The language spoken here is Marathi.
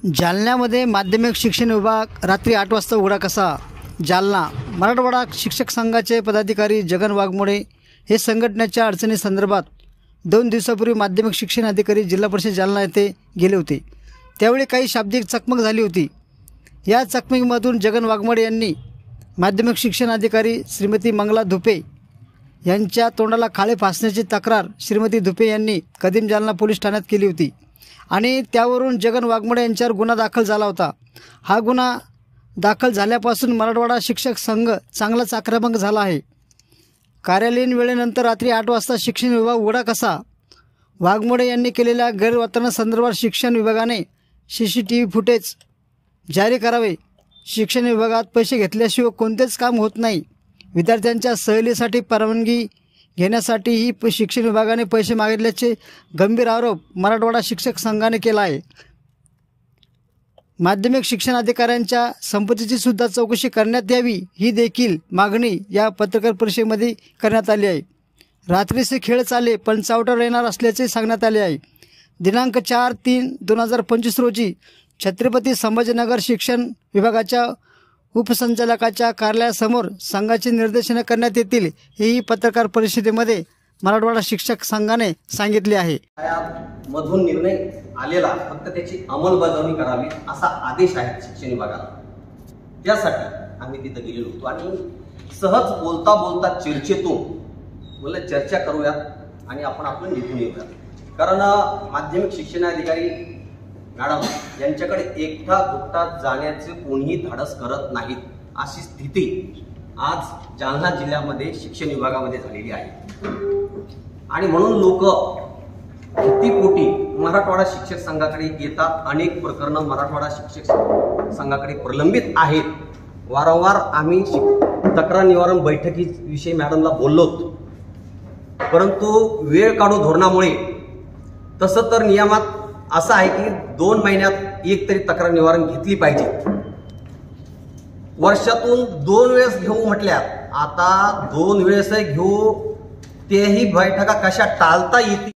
जालन्यामध्ये माध्यमिक शिक्षण विभाग रात्री 8 वाजता उघडा कसा? जालना मराठवाडा शिक्षक संघाचे पदाधिकारी जगन वाघमोडे हे संघटनेच्या अडचणीसंदर्भात 2 दिवसापूर्वी माध्यमिक शिक्षण अधिकारी जिल्हा परिषद जालना येथे गेले होते। त्यावेळी काही शाब्दिक चकमक झाली होती। या चकमकीमधून जगन वाघमोडे यांनी माध्यमिक शिक्षण अधिकारी श्रीमती मंगला धुपे यांच्या तोंडाला खाळे फासण्याची तक्रार श्रीमती धुपे यांनी कदीम जालना पोलीस ठाण्यात केली होती आणि त्यावरून जगन वाघमोडे यांच्यावर गुन्हा दाखल झाला होता। हा गुन्हा दाखल झाल्यापासून मराठवाडा शिक्षक संघ चांगलाच आक्रमक झाला आहे। कार्यालयीन वेळेनंतर रात्री 8 वाजता शिक्षण विभाग उघडा कसा? वाघमोडे यांनी केलेल्या गैरवर्तनासंदर्भात शिक्षण विभागाने CCTV फुटेज जारी करावे। शिक्षण विभागात पैसे घेतल्याशिवाय कोणतेच काम होत नाही। विद्यार्थ्यांच्या सहलीसाठी परवानगी घेण्यासाठीही शिक्षण विभागाने पैसे मागितल्याचे गंभीर आरोप मराठवाडा शिक्षक संघाने केला आहे। माध्यमिक शिक्षण अधिकाऱ्यांच्या संपत्तीची सुद्धा चौकशी करण्यात यावी ही देखील मागणी या पत्रकार परिषदेमध्ये करण्यात आली आहे। रात्रीचे खेळ चालले पण चावटर येणार असल्याचे सांगण्यात आले आहे। दिनांक 4/3/2025 रोजी छत्रपती संभाजीनगर शिक्षण विभागाच्या उपसंचालकाच्या कार्यालयासमोर संघाची निर्देशने करण्यात येतील हेही पत्रकार परिषदेमध्ये मराठवाडा शिक्षक संघाने सांगितले आहे। मधून निर्णय आलेला फक्त त्याची अंमलबजावणी करावी असा आदेश आहे शिक्षण विभागाला। त्यासाठी आम्ही तिथे गेलेलो होतो आणि सहज बोलता बोलता चर्चेतून बोलले चर्चा करूया आणि आपण आपलं निघून येऊया। कारण माध्यमिक शिक्षण अधिकारी मॅडम यांच्याकडे एकटा दुकटा जाण्याचे कोणीही धाडस करत नाहीत अशी स्थिती आज जालना जिल्ह्यामध्ये शिक्षण विभागामध्ये झालेली आहे। आणि म्हणून लोक कितीपोटी मराठवाडा शिक्षक संघाकडे येतात। अनेक प्रकरणं मराठवाडा शिक्षक संघाकडे प्रलंबित आहेत। वारंवार आम्ही तक्रार निवारण बैठकीविषयी मॅडमला बोललो होतो, परंतु वेळ काढू धोरणामुळे तसं तर नियमात असं आहे की 2 महिन्यात एक तरी तक्रार निवारण घेतली पाहिजे। वर्षातून 2 वेळेस घेऊ म्हटल्यात, आता 2 वेळेस घेऊ तेही बैठका कशा टाळता येतील।